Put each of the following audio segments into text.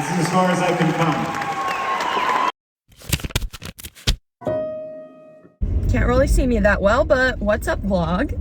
This is as far as I can come. Can't really see me that well, but what's up, vlog?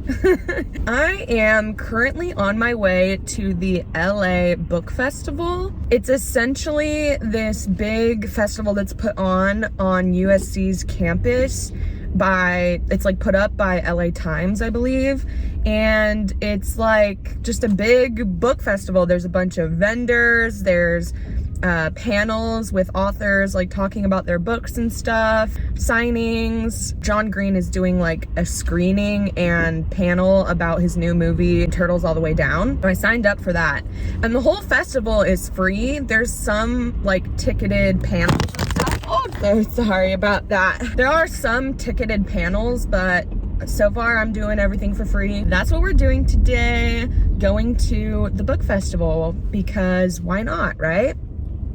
I am currently on my way to the LA Book Festival. It's essentially this big festival that's put on USC's campus it's like put up by LA Times, I believe. And it's like just a big book festival. There's a bunch of vendors, there's panels with authors like talking about their books and stuff, signings. John Green is doing like a screening and panel about his new movie Turtles All the Way Down. So I signed up for that, and the whole festival is free. There's some like ticketed panels and stuff. Oh, so sorry about that. There are some ticketed panels, but so far I'm doing everything for free. That's what we're doing today, going to the book festival, because why not, right?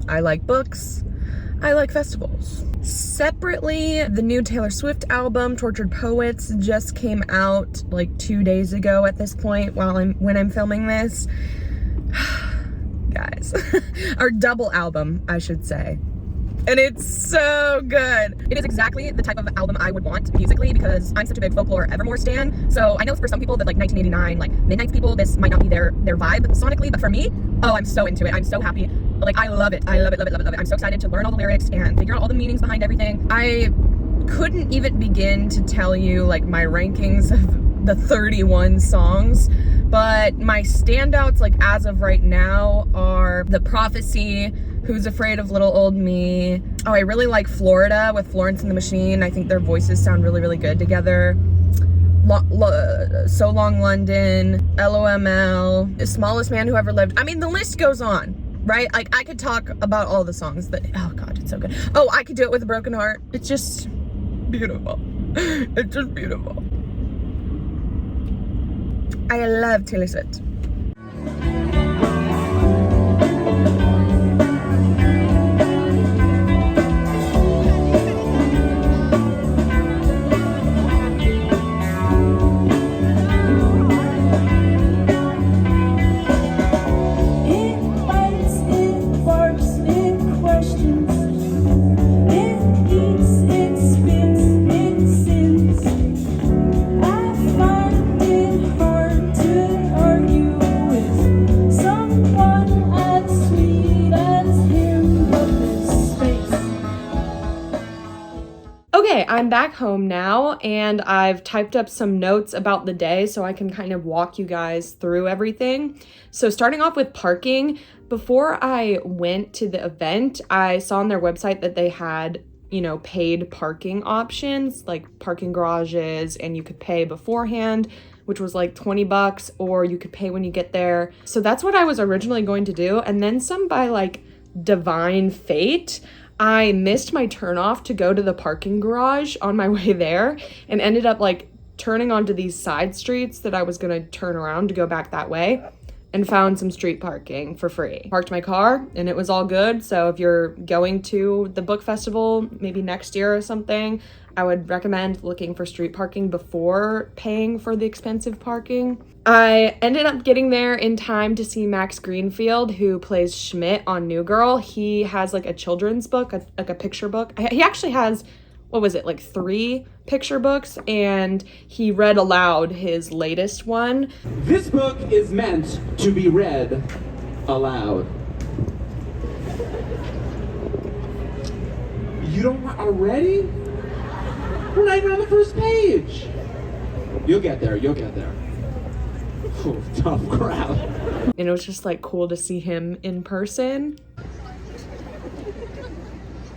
I like books, I like festivals. Separately, the new Taylor Swift album, Tortured Poets, just came out like 2 days ago at this point when I'm filming this. Guys, our double album, I should say. And it's so good. It is exactly the type of album I would want musically, because I'm such a big Folklore Evermore stan. So I know for some people that like 1989, like Midnight's people, this might not be their vibe sonically, but for me, oh, I'm so into it. I'm so happy. Like, I love it. I love it, love it, love it, love it. I'm so excited to learn all the lyrics and figure out all the meanings behind everything. I couldn't even begin to tell you like my rankings of the 31 songs, but my standouts like as of right now are The Prophecy, Who's Afraid of Little Old Me. Oh, I really like Florida with Florence and the Machine. I think their voices sound really, really good together. So Long London, LOML, The Smallest Man Who Ever Lived. I mean, the list goes on, right? Like, I could talk about all the songs that, oh God, it's so good. Oh, I Could Do It With a Broken Heart. It's just beautiful. It's just beautiful. I love Taylor Swift. Okay, I'm back home now, and I've typed up some notes about the day so I can kind of walk you guys through everything. So starting off with parking, before I went to the event, I saw on their website that they had, you know, paid parking options, like parking garages, and you could pay beforehand, which was like $20, or you could pay when you get there. So that's what I was originally going to do, and then some by like divine fate, I missed my turn off to go to the parking garage on my way there, and ended up like turning onto these side streets that I was gonna turn around to go back that way, and found some street parking for free. Parked my car and it was all good. So if you're going to the book festival, maybe next year or something, I would recommend looking for street parking before paying for the expensive parking. I ended up getting there in time to see Max Greenfield, who plays Schmidt on New Girl. He has like a children's book, like a picture book. He actually has, what was it, like 3 picture books, and he read aloud his latest one. This book is meant to be read aloud. You don't want already? We're not even on the first page. You'll get there, you'll get there. Oh, tough crowd. And it was just like cool to see him in person.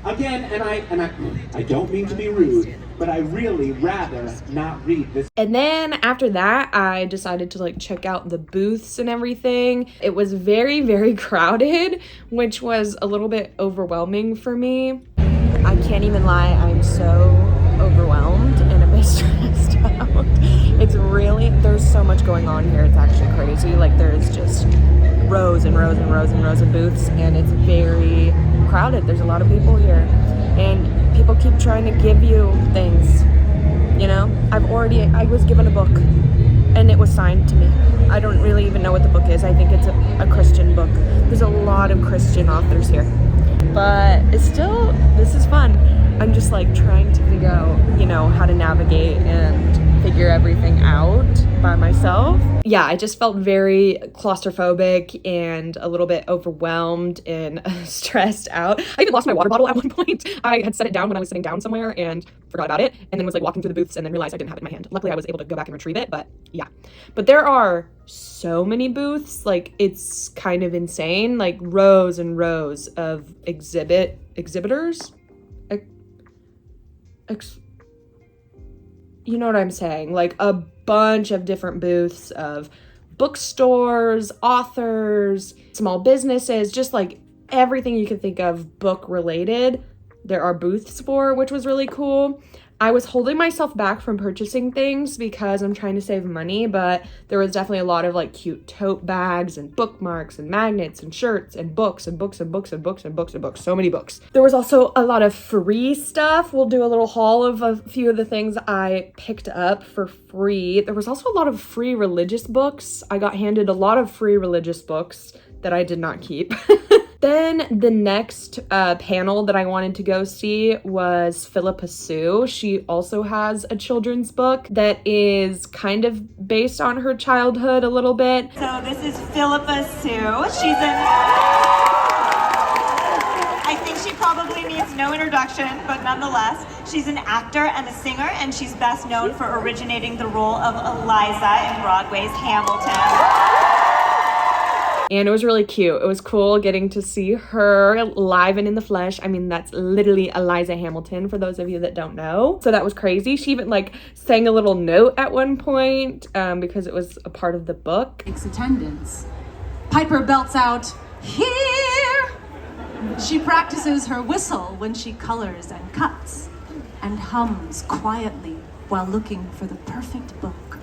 Again, and I don't mean to be rude, but I really rather not read this. And then after that, I decided to like check out the booths and everything. It was very, very crowded, which was a little bit overwhelming for me. I can't even lie, I'm so overwhelmed and a bit stressed out. It's really, there's so much going on here, it's actually crazy. Like, there's just rows and rows and rows and rows of booths, and it's very crowded. There's a lot of people here, and people keep trying to give you things, you know? I was given a book, and it was signed to me. I don't really even know what the book is. I think it's a Christian book. There's a lot of Christian authors here. But it's still, this is fun. I'm just like trying to figure out, you know, how to navigate and figure everything out by myself. Yeah, I just felt very claustrophobic and a little bit overwhelmed and stressed out. I even lost my water bottle at one point. I had set it down when I was sitting down somewhere and forgot about it, and then was like walking through the booths and then realized I didn't have it in my hand. Luckily I was able to go back and retrieve it, but yeah. But there are so many booths, like it's kind of insane, like rows and rows of exhibitors. You know what I'm saying? Like a bunch of different booths of bookstores, authors, small businesses, just like everything you can think of book related. There are booths for, which was really cool. I was holding myself back from purchasing things because I'm trying to save money, but there was definitely a lot of like cute tote bags and bookmarks and magnets and shirts and books and books and books and books and books and books. So many books. There was also a lot of free stuff. We'll do a little haul of a few of the things I picked up for free. There was also a lot of free religious books. I got handed a lot of free religious books that I did not keep. Then the next panel that I wanted to go see was Phillipa Soo. She also has a children's book that is kind of based on her childhood a little bit. So this is Phillipa Soo. I think she probably needs no introduction, but nonetheless, she's an actor and a singer, and she's best known for originating the role of Eliza in Broadway's Hamilton. And it was really cute. It was cool getting to see her live and in the flesh. I mean, that's literally Eliza Hamilton for those of you that don't know. So that was crazy. She even like sang a little note at one point because it was a part of the book. Takes attendance. Piper belts out, "Here!" She practices her whistle when she colors and cuts and hums quietly while looking for the perfect book.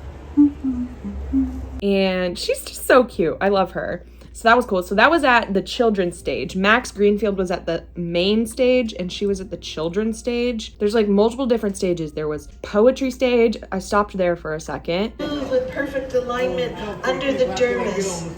And she's just so cute. I love her. So that was cool. So that was at the children's stage. Max Greenfield was at the main stage and she was at the children's stage. There's like multiple different stages. There was poetry stage. I stopped there for a second. Move with perfect alignment under the dermis.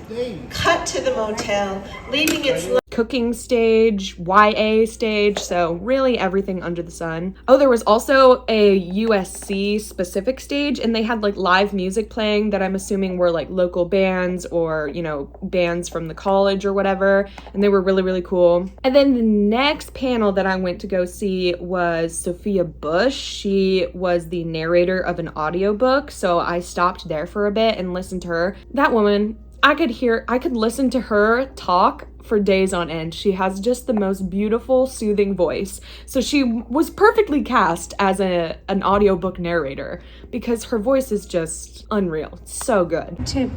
Cut to the motel, leaving its Cooking stage, YA stage, so really everything under the sun. Oh, there was also a USC specific stage and they had like live music playing that I'm assuming were like local bands or, you know, bands from the college or whatever, and they were really, really cool. And then the next panel that I went to go see was Sophia Bush. She was the narrator of an audiobook, so I stopped there for a bit and listened to her. That woman, I could listen to her talk for days on end. She has just the most beautiful, soothing voice. So she was perfectly cast as an audiobook narrator because her voice is just unreal. So good. To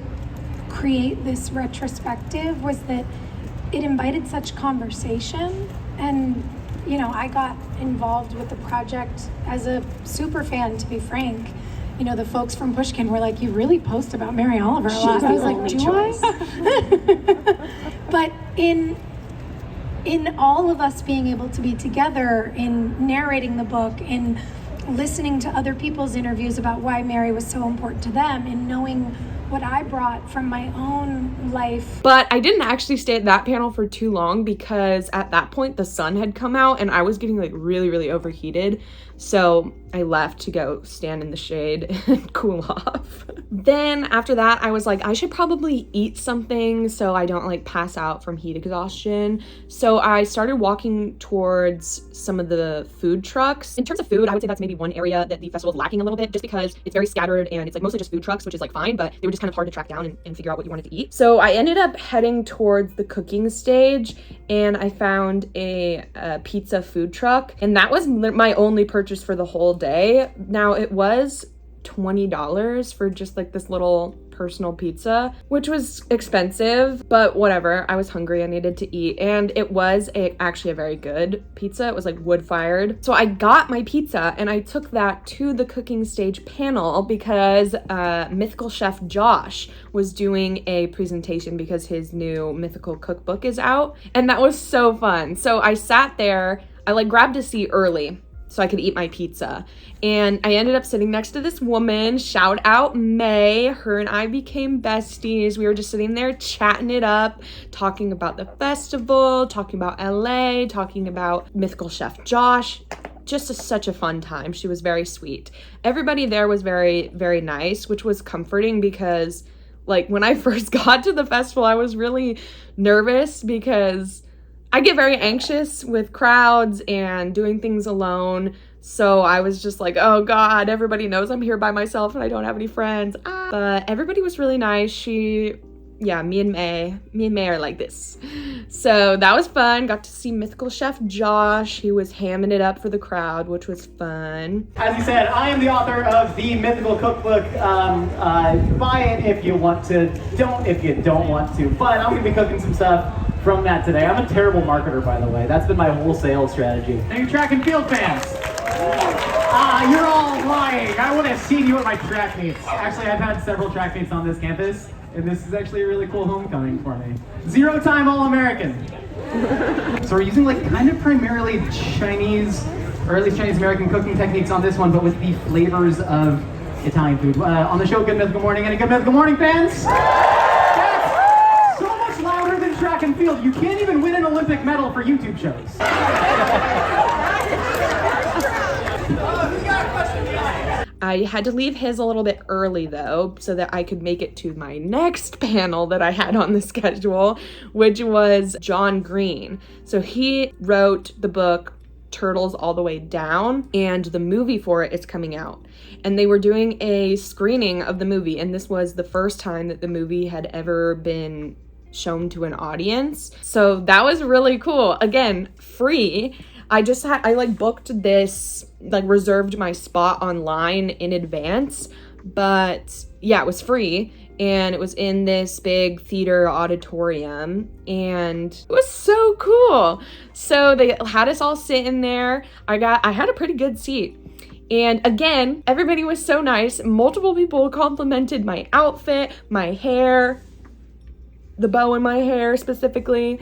create this retrospective was that it invited such conversation, and you know, I got involved with the project as a super fan, to be frank. You know, the folks from Pushkin were like, "You really post about Mary Oliver a lot." I was like, "Do I?" But in all of us being able to be together in narrating the book, in listening to other people's interviews about why Mary was so important to them, and knowing what I brought from my own life. But I didn't actually stay at that panel for too long because at that point the sun had come out and I was getting like really, really overheated. So I left to go stand in the shade and cool off. Then after that, I was like, I should probably eat something so I don't like pass out from heat exhaustion. So I started walking towards some of the food trucks. In terms of food, I would say that's maybe one area that the festival is lacking a little bit just because it's very scattered and it's like mostly just food trucks, which is like fine, but they were just kind of hard to track down and figure out what you wanted to eat. So I ended up heading towards the cooking stage and I found a pizza food truck, and that was my only purchase for the whole day. Now it was $20 for just like this little personal pizza, which was expensive, but whatever. I was hungry, I needed to eat, and it was actually a very good pizza. It was like wood fired. So I got my pizza and I took that to the cooking stage panel because Mythical Chef Josh was doing a presentation because his new mythical cookbook is out, and that was so fun. So I sat there, I like grabbed a seat early so I could eat my pizza. And I ended up sitting next to this woman, shout out May. Her and I became besties. We were just sitting there chatting it up, talking about the festival, talking about LA, talking about Mythical Chef Josh. Just such a fun time. She was very sweet. Everybody there was very, very nice, which was comforting because like when I first got to the festival, I was really nervous because I get very anxious with crowds and doing things alone. So I was just like, oh God, everybody knows I'm here by myself and I don't have any friends. But everybody was really nice. Me and May are like this. So that was fun. Got to see Mythical Chef Josh. He was hamming it up for the crowd, which was fun. As you said, I am the author of the Mythical Cookbook. Buy it if you want to, don't if you don't want to. But I'm gonna be cooking some stuff from that today. I'm a terrible marketer, by the way. That's been my whole sales strategy. Are you track and field fans? You're all lying. I would have seen you at my track meets. Actually, I've had several track meets on this campus, and this is actually a really cool homecoming for me. 0-time All-American. So we're using like kind of primarily Chinese, or at least Chinese-American cooking techniques on this one, but with the flavors of Italian food. On the show, Good Mythical Morning. Any Good Mythical Morning fans? That's so much louder than track and field. You can't even win an Olympic medal for YouTube shows. I had to leave his a little bit early though, so that I could make it to my next panel that I had on the schedule, which was John Green. So he wrote the book Turtles All the Way Down, and the movie for it is coming out. And they were doing a screening of the movie, and this was the first time that the movie had ever been shown to an audience. So that was really cool. Again, free. I booked this, reserved my spot online in advance, but yeah, it was free, and it was in this big theater auditorium, and it was so cool. So they had us all sit in there. I had a pretty good seat. And again, everybody was so nice. Multiple people complimented my outfit, my hair, the bow in my hair specifically.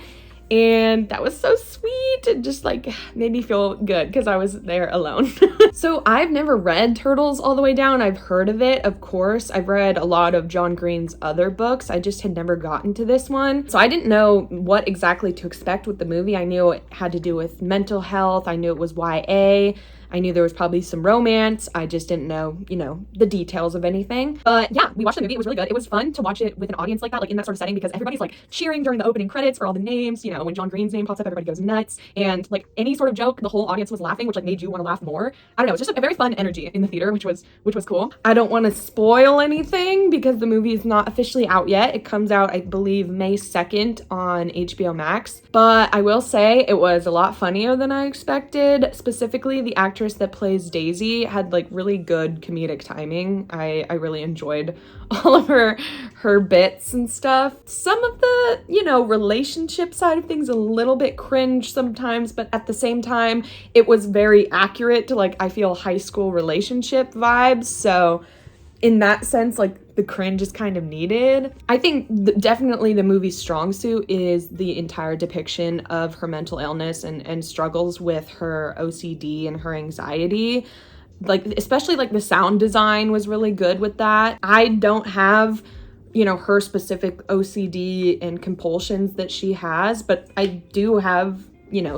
And that was so sweet. It just made me feel good because I was there alone. So I've never read Turtles All the Way Down. I've heard of it, of course. I've read a lot of John Green's other books. I just had never gotten to this one. So I didn't know what exactly to expect with the movie. I knew it had to do with mental health. I knew it was YA. I knew there was probably some romance. I just didn't know, the details of anything. But yeah, we watched the movie. It was really good. It was fun to watch it with an audience like that, in that sort of setting, because everybody's cheering during the opening credits for all the names. When John Green's name pops up, everybody goes nuts. And any sort of joke, the whole audience was laughing, which made you want to laugh more. I don't know. It's just a very fun energy in the theater, which was cool. I don't want to spoil anything because the movie is not officially out yet. It comes out, I believe, May 2nd on HBO Max. But I will say it was a lot funnier than I expected. Specifically, the actress that plays Daisy had really good comedic timing. I really enjoyed all of her bits and stuff. Some of the, relationship side of things a little bit cringe sometimes, but at the same time, it was very accurate to I feel high school relationship vibes. So in that sense, the cringe is kind of needed. I think definitely the movie's strong suit is the entire depiction of her mental illness and struggles with her OCD and her anxiety. Especially the sound design was really good with that. I don't have, her specific OCD and compulsions that she has, but I do have,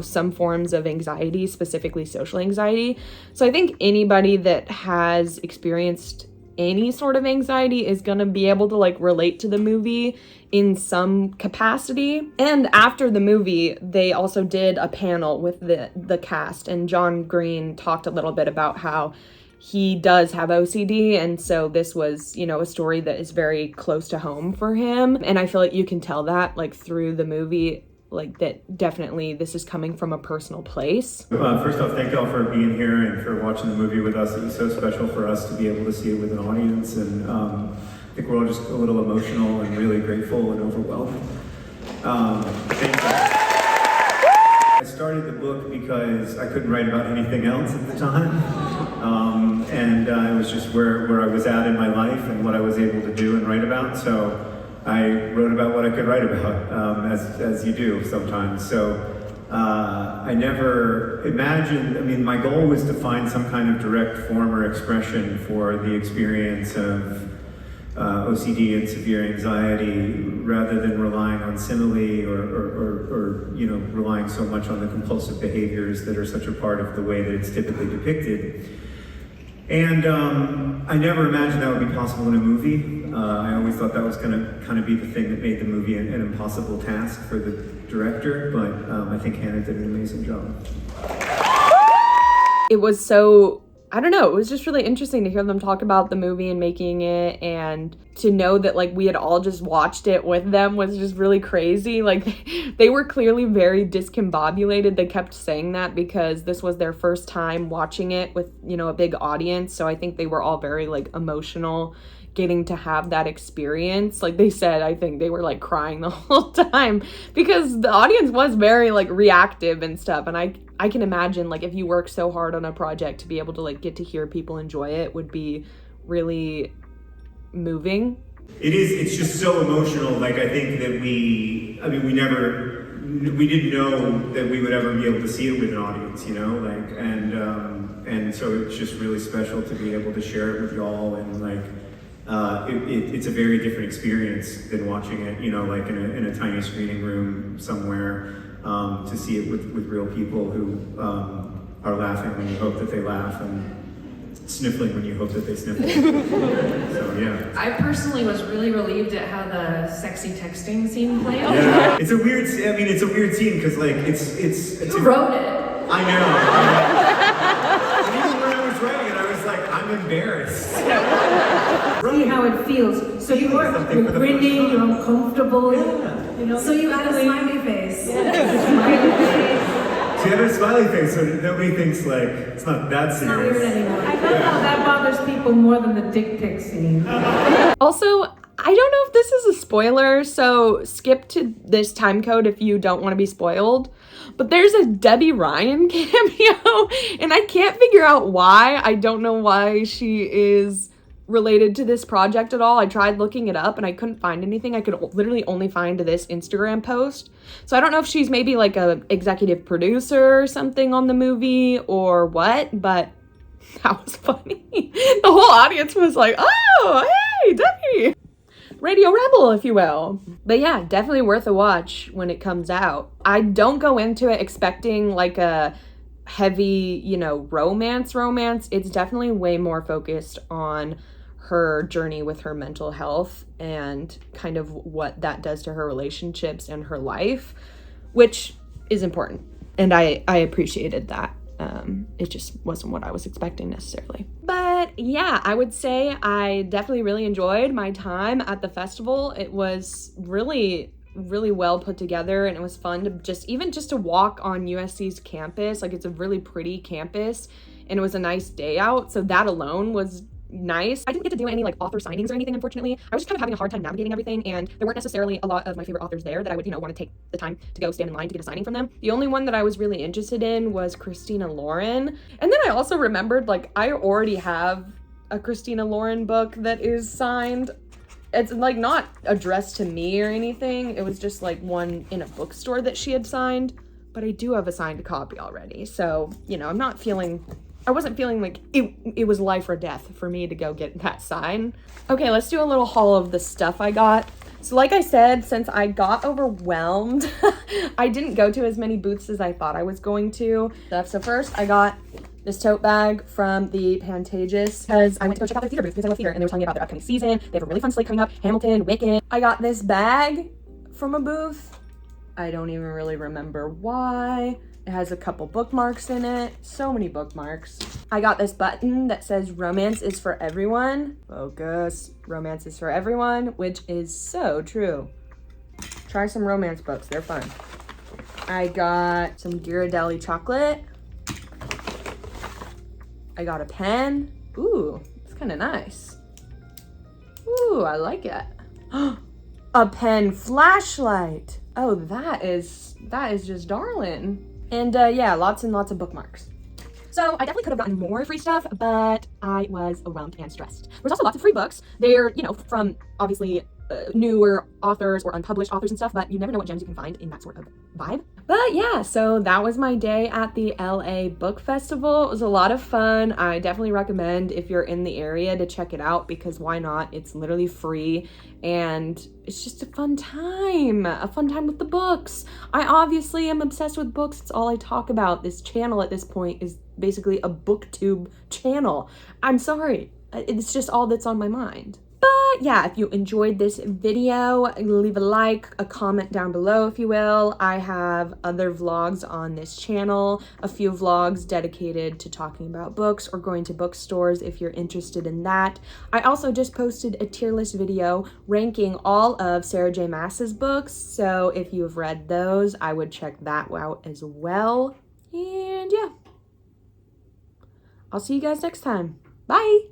some forms of anxiety, specifically social anxiety. So I think anybody that has experienced any sort of anxiety is gonna be able to relate to the movie in some capacity. And after the movie, they also did a panel with the cast, and John Green talked a little bit about how he does have OCD, and so this was, a story that is very close to home for him. And I feel you can tell that through the movie, that definitely this is coming from a personal place. First off, thank y'all for being here and for watching the movie with us. It was so special for us to be able to see it with an audience, and I think we're all just a little emotional and really grateful and overwhelmed. I started the book because I couldn't write about anything else at the time, and it was just where I was at in my life and what I was able to do and write about. So I wrote about what I could write about, as you do sometimes. So I never imagined, I mean, my goal was to find some kind of direct form or expression for the experience of OCD and severe anxiety, rather than relying on simile or you know, relying so much on the compulsive behaviors that are such a part of the way that it's typically depicted. And I never imagined that would be possible in a movie. I always thought that was gonna kind of be the thing that made the movie an impossible task for the director, but I think Hannah did an amazing job. It was so, I don't know, it was just really interesting to hear them talk about the movie and making it, and to know that like we had all just watched it with them was just really crazy. Like they were clearly very discombobulated. They kept saying that because this was their first time watching it with, you know, a big audience. So I think they were all very like emotional getting to have that experience. Like they said, I think they were like crying the whole time because the audience was very like reactive and stuff. And I can imagine like if you work so hard on a project to be able to like get to hear people enjoy it would be really moving. It's just so emotional. Like I think that we didn't know that we would ever be able to see it with an audience, you know, like, and so it's just really special to be able to share it with y'all, and like, it's a very different experience than watching it, you know, like in a tiny screening room somewhere, to see it with real people who are laughing when you hope that they laugh, and sniffling when you hope that they sniffle. So yeah. I personally was really relieved at how the sexy texting scene played. Yeah, it's a weird scene because like it's Who wrote it? I know. And even when I was writing it, I was like, I'm embarrassed. See how it feels. So you're grinning, you're uncomfortable. Yeah. You know. So you had a smiley face. She had her smiley face, so nobody thinks like it's not that serious. It's not weird anymore. I love how that bothers people more than the dick pic scene. Also, I don't know if this is a spoiler, so skip to this time code if you don't want to be spoiled. But there's a Debbie Ryan cameo, and I can't figure out why. I don't know why she is related to this project at all. I tried looking it up and I couldn't find anything. I could literally only find this Instagram post. So I don't know if she's maybe like a executive producer or something on the movie or what, but that was funny. The whole audience was like, oh, hey, Debbie. Radio Rebel, if you will. But yeah, definitely worth a watch when it comes out. I don't go into it expecting like a heavy, you know, romance. It's definitely way more focused on her journey with her mental health and kind of what that does to her relationships and her life, which is important. And I appreciated that. It just wasn't what I was expecting necessarily. But yeah, I would say I definitely really enjoyed my time at the festival. It was really well put together, and it was fun to just to walk on USC's campus. Like, it's a really pretty campus, and it was a nice day out, so that alone was nice. I didn't get to do any like author signings or anything, unfortunately. I was just kind of having a hard time navigating everything, and there weren't necessarily a lot of my favorite authors there that I would, you know, want to take the time to go stand in line to get a signing from them. The only one that I was really interested in was Christina Lauren. And then I also remembered, like, I already have a Christina Lauren book that is signed. It's like not addressed to me or anything. It was just like one in a bookstore that she had signed, but I do have a signed copy already. So, you know, I wasn't feeling like it was life or death for me to go get that sign. Okay, let's do a little haul of the stuff I got. So like I said, since I got overwhelmed, I didn't go to as many booths as I thought I was going to. So first I got this tote bag from the Pantages because I went to go check out their theater booth because I love theater, and they were telling me about their upcoming season. They have a really fun slate coming up, Hamilton, Wicked. I got this bag from a booth. I don't even really remember why. It has a couple bookmarks in it. So many bookmarks. I got this button that says romance is for everyone. Focus. Romance is for everyone, which is so true. Try some romance books. They're fun. I got some Ghirardelli chocolate. I got a pen. Ooh, it's kind of nice. Ooh, I like it. A pen flashlight. Oh, that is just darling. And yeah, lots and lots of bookmarks. So I definitely could have gotten more free stuff, but I was overwhelmed and stressed. There's also lots of free books. They're, you know, from obviously newer authors or unpublished authors and stuff, but you never know what gems you can find in that sort of vibe. But yeah, so that was my day at the LA Book Festival. It was a lot of fun. I definitely recommend if you're in the area to check it out, because why not? It's literally free and it's just a fun time with the books. I obviously am obsessed with books. It's all I talk about. This channel at this point is basically a booktube channel. I'm sorry, it's just all that's on my mind. But yeah, if you enjoyed this video, leave a like, a comment down below if you will. I have other vlogs on this channel, a few vlogs dedicated to talking about books or going to bookstores if you're interested in that. I also just posted a tier list video ranking all of Sarah J. Maas's books, so if you have read those, I would check that out as well. And yeah, I'll see you guys next time. Bye!